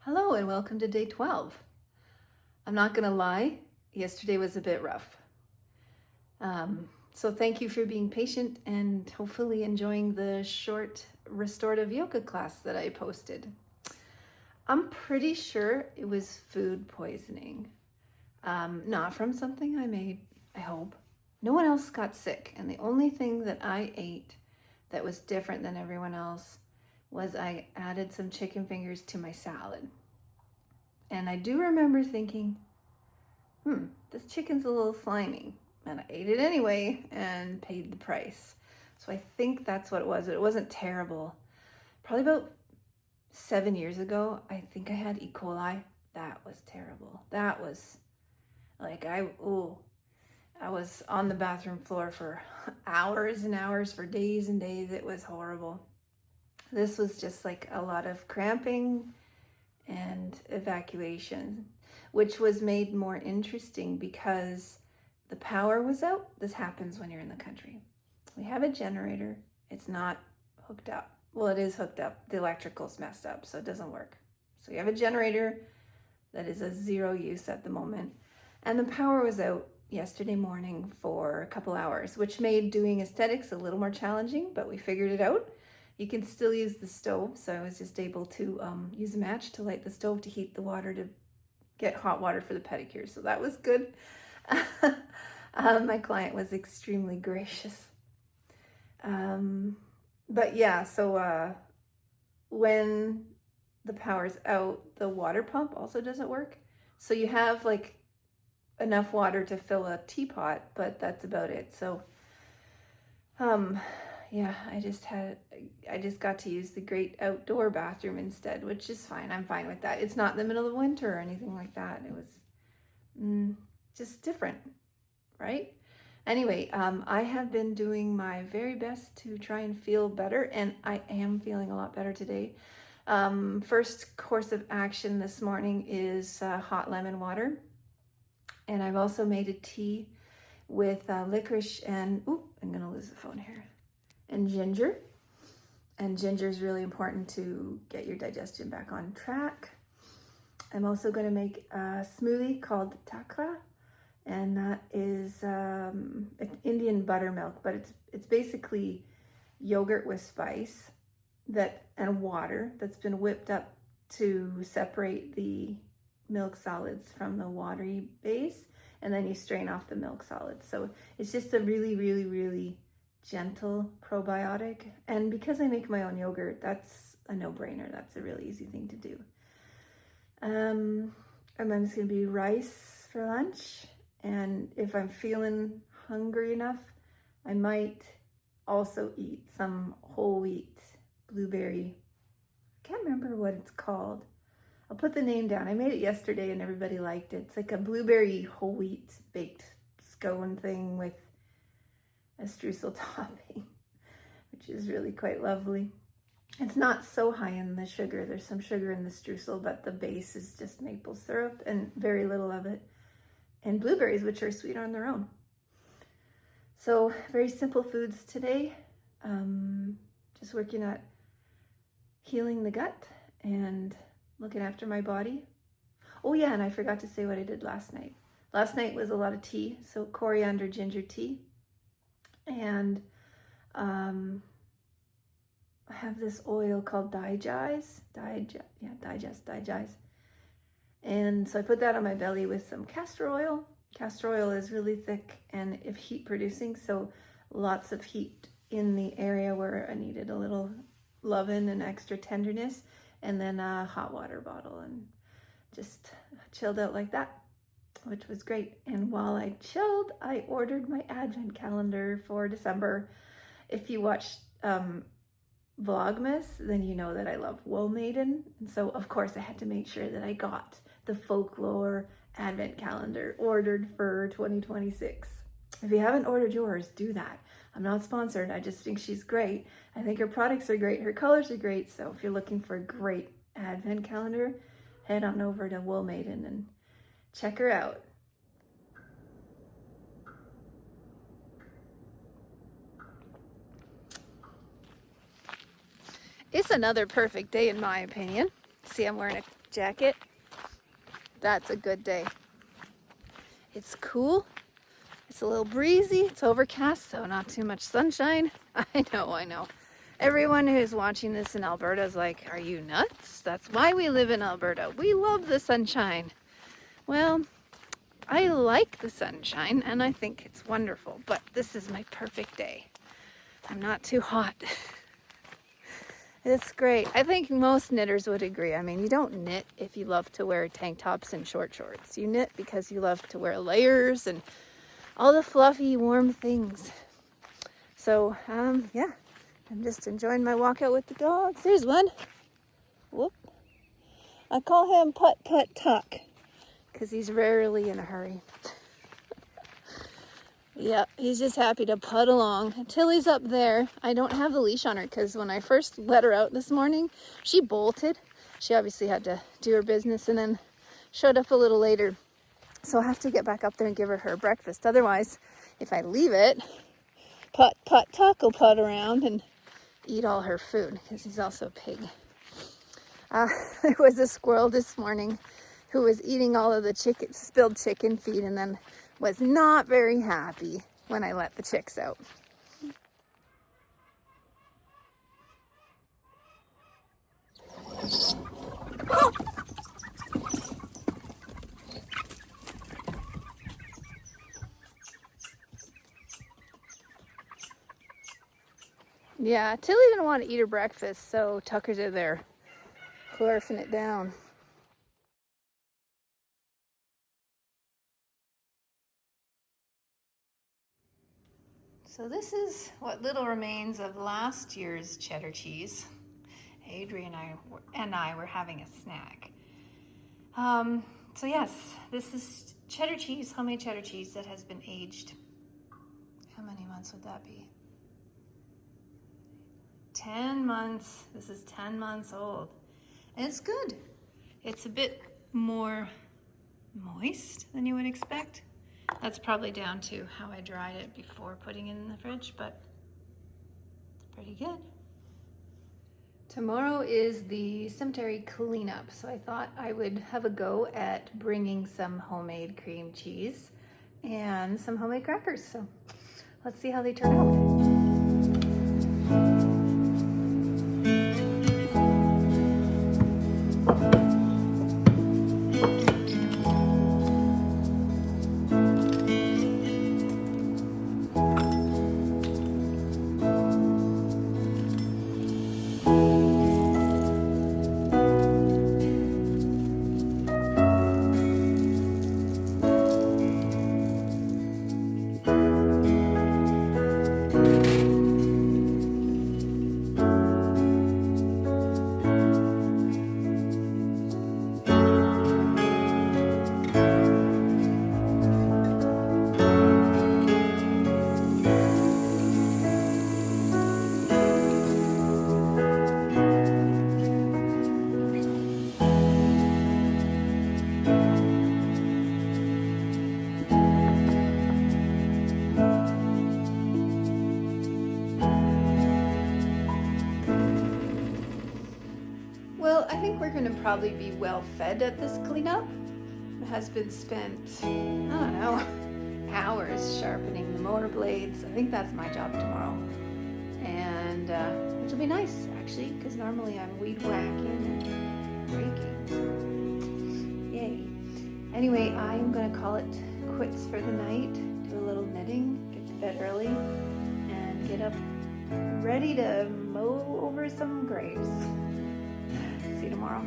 Hello and welcome to day 12. I'm not going to lie, yesterday was a bit rough. So thank you for being patient and hopefully enjoying the short restorative yoga class that I posted. I'm pretty sure it was food poisoning. Not from something I made, I hope. No one else got sick, and the only thing that I ate that was different than everyone else was I added some chicken fingers to my salad. And I do remember thinking, this chicken's a little slimy. And I ate it anyway and paid the price. So I think that's what it was. It wasn't terrible. Probably about 7 years ago, I think I had E. coli. That was terrible. That was like, I was on the bathroom floor for hours and hours, for days and days. It was horrible. This was just like a lot of cramping and evacuation, which was made more interesting because the power was out. This happens when you're in the country. We have a generator. It's not hooked up. Well, it is hooked up. The electrical's messed up, so it doesn't work. So you have a generator that is a zero use at the moment. And the power was out yesterday morning for a couple hours, which made doing aesthetics a little more challenging, but we figured it out. You can still use the stove, so I was just able to use a match to light the stove to heat the water to get hot water for the pedicure, so that was good. My client was extremely gracious. But yeah, so when the power's out, the water pump also doesn't work. So you have like enough water to fill a teapot, but that's about it. So yeah, I just got to use the great outdoor bathroom instead, which is fine. I'm fine with that. It's not in the middle of winter or anything like that. It was just different, right? Anyway, I have been doing my very best to try and feel better, and I am feeling a lot better today. First course of action this morning is hot lemon water, and I've also made a tea with licorice and, I'm gonna lose the phone here, and ginger. And ginger is really important to get your digestion back on track. I'm also going to make a smoothie called takra, and that is Indian buttermilk, but it's basically yogurt with spice and water that's been whipped up to separate the milk solids from the watery base, and then you strain off the milk solids. So it's just a really, really, really gentle probiotic. And because I make my own yogurt, that's a no-brainer. That's a really easy thing to do. And then it's gonna be rice for lunch. And if I'm feeling hungry enough, I might also eat some whole wheat blueberry. I can't remember what it's called. I'll put the name down. I made it yesterday and everybody liked it. It's like a blueberry whole wheat baked scone thing with a streusel topping, which is really quite lovely. It's not so high in the sugar. There's some sugar in the streusel, but the base is just maple syrup and very little of it. And blueberries, which are sweet on their own. So very simple foods today. Just working at healing the gut and looking after my body. Oh yeah, and I forgot to say what I did last night. Last night was a lot of tea, so coriander ginger tea. And I have this oil called digest. And so I put that on my belly with some castor oil. Castor oil is really thick and if heat producing, so lots of heat in the area where I needed a little loving and extra tenderness, and then a hot water bottle, and just chilled out like that, which was great. And while I chilled, I ordered my advent calendar for December. If you watch Vlogmas, then you know that I love Woe Maiden. And so of course I had to make sure that I got the folklore advent calendar ordered for 2026. If you haven't ordered yours, do that. I'm not sponsored. I just think she's great. I think her products are great. Her colors are great. So if you're looking for a great advent calendar, head on over to Woe Maiden and check her out. It's another perfect day in my opinion. See, I'm wearing a jacket. That's a good day. It's cool. It's a little breezy. It's overcast, so not too much sunshine. I know. Everyone who's watching this in Alberta is like, are you nuts? That's why we live in Alberta. We love the sunshine. Well, I like the sunshine and I think it's wonderful, but this is my perfect day. I'm not too hot. It's great. I think most knitters would agree. I mean, you don't knit if you love to wear tank tops and short shorts. You knit because you love to wear layers and all the fluffy, warm things. So, yeah, I'm just enjoying my walk out with the dogs. There's one. Whoop. I call him Putt Putt Tuck because he's rarely in a hurry. Yeah, he's just happy to putt along. Tilly's up there. I don't have the leash on her because when I first let her out this morning, she bolted. She obviously had to do her business and then showed up a little later. So I have to get back up there and give her breakfast. Otherwise, if I leave it, Putt Putt Tuck will putt around and eat all her food because he's also a pig. There was a squirrel this morning who was eating all of the spilled chicken feed and then was not very happy when I let the chicks out. Yeah, Tilly didn't want to eat her breakfast, so Tucker's in there clarfing it down. So this is what little remains of last year's cheddar cheese. Adrian and I were having a snack. So yes, this is cheddar cheese, homemade cheddar cheese that has been aged. How many months would that be? 10 months. This is 10 months old. And it's good. It's a bit more moist than you would expect. That's probably down to how I dried it before putting it in the fridge, but it's pretty good. Tomorrow is the cemetery cleanup, so I thought I would have a go at bringing some homemade cream cheese and some homemade crackers. So let's see how they turn out. Well, I think we're going to probably be well fed at this cleanup. My husband spent, I don't know, hours sharpening the mower blades. I think that's my job tomorrow. And which will be nice, actually, because normally I'm weed whacking and raking. Yay. Anyway, I'm going to call it quits for the night, do a little knitting, get to bed early, and get up ready to mow over some graves. See you tomorrow.